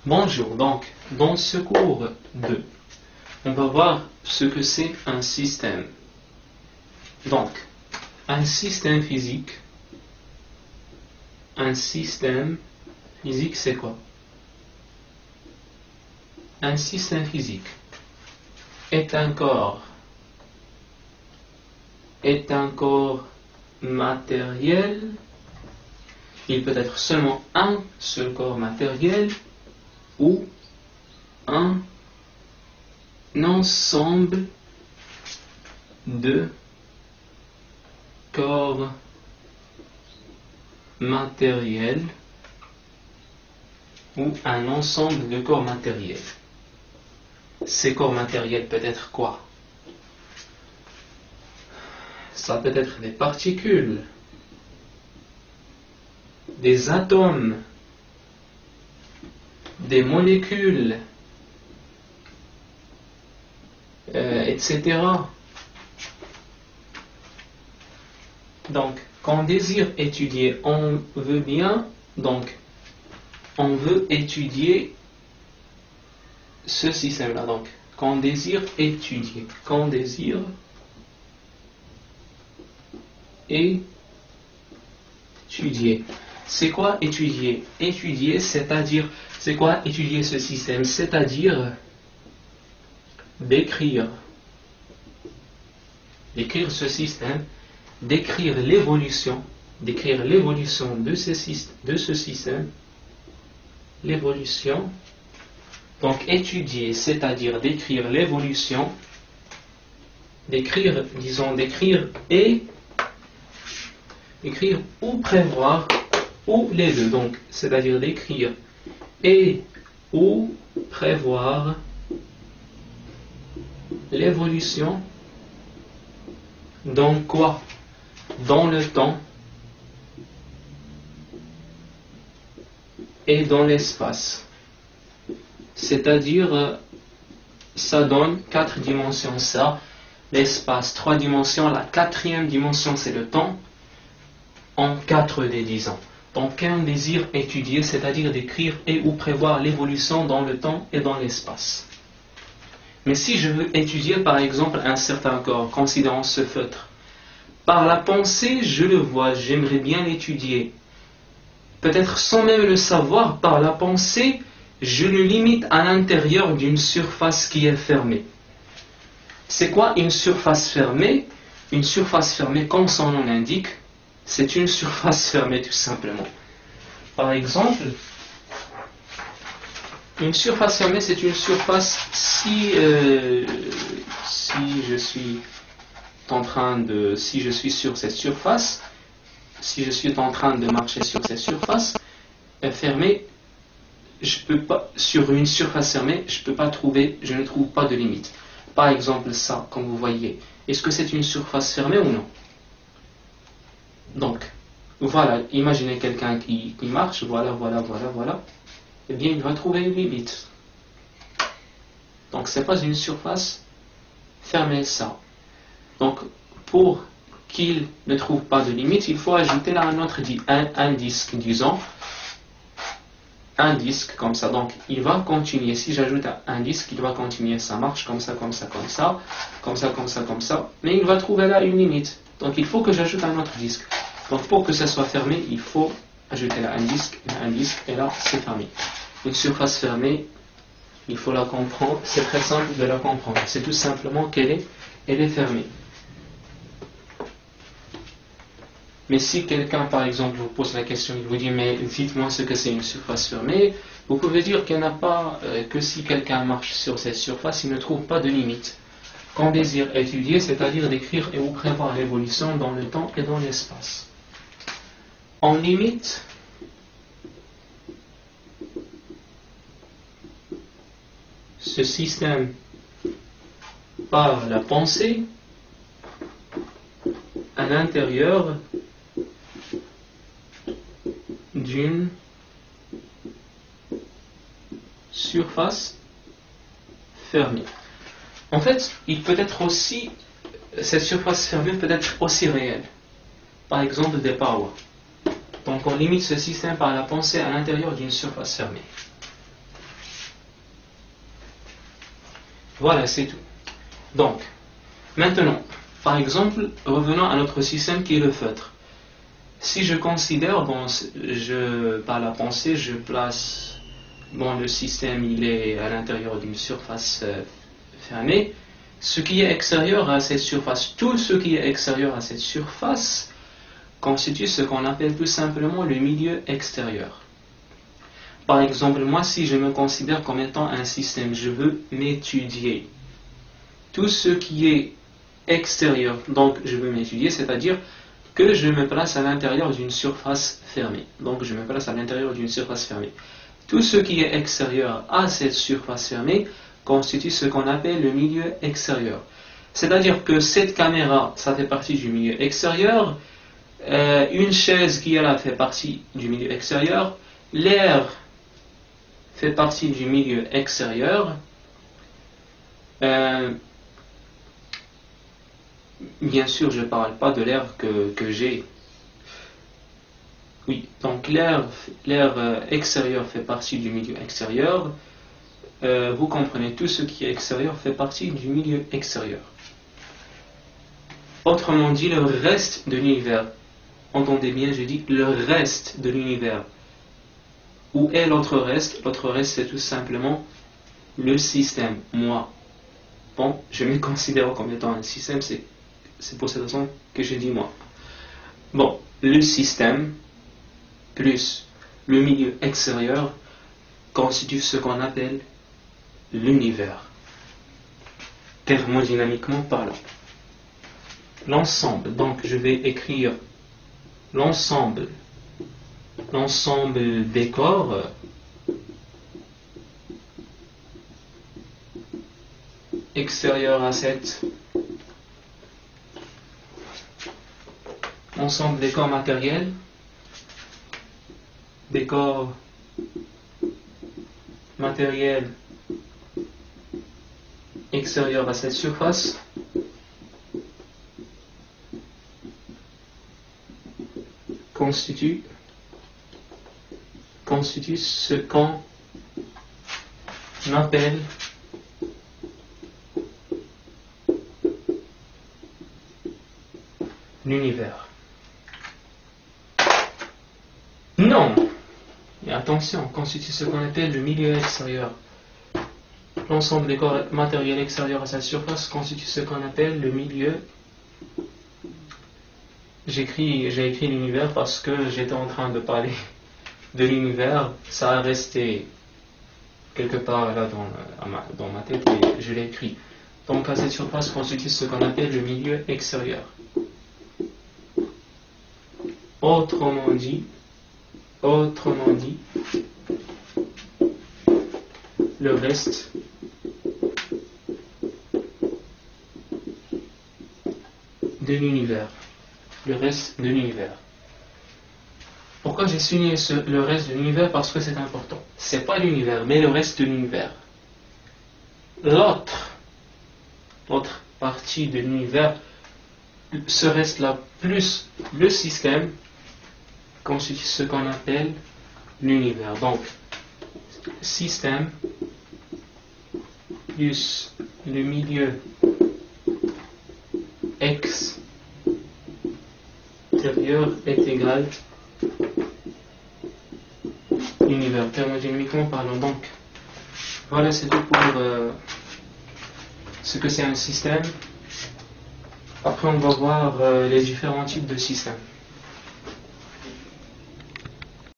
Bonjour, donc dans ce cours 2, on va voir ce que c'est un système. Donc, un système physique c'est quoi? Un système physique est un corps matériel. Il peut être seulement un seul corps matériel ou un ensemble de corps matériels ou un ensemble de corps matériels. Ces corps matériels peut être quoi? Ça peut être des particules, des atomes, des molécules, etc. Donc, quand on désire étudier, on veut étudier ce système-là. Donc, quand on désire étudier, c'est quoi étudier? Étudier, c'est-à-dire, c'est quoi étudier ce système? C'est-à-dire décrire ce système, décrire l'évolution de ce système, l'évolution. Donc étudier, c'est-à-dire décrire l'évolution, décrire ou prévoir, ou les deux. Donc, c'est-à-dire décrire et ou prévoir l'évolution dans quoi? Dans le temps et dans l'espace. C'est-à-dire, ça donne 4 dimensions, ça, l'espace, 3 dimensions, la 4e dimension c'est le temps, en 4D disons. Donc un désire étudier, c'est-à-dire décrire et ou prévoir l'évolution dans le temps et dans l'espace. Mais si je veux étudier par exemple un certain corps, considérant ce feutre, par la pensée je le vois, j'aimerais bien l'étudier. Peut-être sans même le savoir, par la pensée, je le limite à l'intérieur d'une surface qui est fermée. C'est quoi une surface fermée? Une surface fermée, comme son nom l'indique, c'est une surface fermée tout simplement. Par exemple, une surface fermée, c'est une surface si je suis sur cette surface, si je suis en train de marcher sur cette surface fermée, je peux pas, sur une surface fermée, je ne trouve pas de limite. Par exemple, ça, comme vous voyez, est-ce que c'est une surface fermée ou non? Donc, voilà, imaginez quelqu'un qui marche, voilà, eh bien, il va trouver une limite. Donc, c'est pas une surface fermée, ça. Donc, pour qu'il ne trouve pas de limite, il faut ajouter là un disque, disons. Un disque comme ça, donc il va continuer. Si j'ajoute un disque, il va continuer, ça marche comme ça, mais il va trouver là une limite. Donc il faut que j'ajoute un autre disque. Donc pour que ça soit fermé, il faut ajouter là un disque, et là c'est fermé. Une surface fermée, il faut la comprendre, c'est très simple de la comprendre. C'est tout simplement elle est fermée. Mais si quelqu'un, par exemple, vous pose la question, il vous dit, mais dites-moi ce que c'est une surface fermée, vous pouvez dire qu'il n'y en a pas, que si quelqu'un marche sur cette surface, il ne trouve pas de limite. Qu'on désire étudier, c'est-à-dire décrire et ou prévoir l'évolution dans le temps et dans l'espace. On limite ce système par la pensée à l'intérieur d'une surface fermée. En fait, cette surface fermée peut être aussi réelle. Par exemple, des parois. Donc, on limite ce système par la pensée à l'intérieur d'une surface fermée. Voilà, c'est tout. Donc, maintenant, par exemple, revenons à notre système qui est le feutre. Si je considère, par la pensée, je place, le système, il est à l'intérieur d'une surface fermée. Ce qui est extérieur à cette surface, tout ce qui est extérieur à cette surface, constitue ce qu'on appelle tout simplement le milieu extérieur. Par exemple, moi, si je me considère comme étant un système, je veux m'étudier. Tout ce qui est extérieur, donc je veux m'étudier, c'est-à-dire que je me place à l'intérieur d'une surface fermée. Donc je me place à l'intérieur d'une surface fermée. Tout ce qui est extérieur à cette surface fermée constitue ce qu'on appelle le milieu extérieur. C'est-à-dire que cette caméra, ça fait partie du milieu extérieur. Une chaise qui est là fait partie du milieu extérieur. L'air fait partie du milieu extérieur. Bien sûr, je ne parle pas de l'air que j'ai. Oui, donc l'air extérieur fait partie du milieu extérieur. Vous comprenez, tout ce qui est extérieur fait partie du milieu extérieur. Autrement dit, le reste de l'univers. Entendez bien, je dis le reste de l'univers. Où est l'autre reste? L'autre reste, c'est tout simplement le système, moi. Bon, je me considère comme étant un système, c'est pour cette raison que je dis moi. Bon, le système plus le milieu extérieur constitue ce qu'on appelle l'univers, thermodynamiquement parlant. L'ensemble, donc je vais écrire l'ensemble des corps extérieurs à cette ensemble des corps matériels, des corps matériels extérieurs à cette surface constitue ce qu'on appelle l'univers. Non! Et attention, constitue ce qu'on appelle le milieu extérieur. L'ensemble des corps matériels extérieurs à cette surface constitue ce qu'on appelle le milieu. J'ai écrit l'univers parce que j'étais en train de parler de l'univers. Ça a resté quelque part là dans ma tête et je l'ai écrit. Donc à cette surface constitue ce qu'on appelle le milieu extérieur. Autrement dit, le reste de l'univers. Le reste de l'univers. Pourquoi j'ai souligné le reste de l'univers? Parce que c'est important. C'est pas l'univers, mais le reste de l'univers. L'autre partie de l'univers, ce reste-là, plus le système, constitue ce qu'on appelle l'univers. Donc, système plus le milieu extérieur est égal l'univers, thermodynamiquement parlant. Donc, voilà, c'est tout pour ce que c'est un système. Après, on va voir les différents types de systèmes.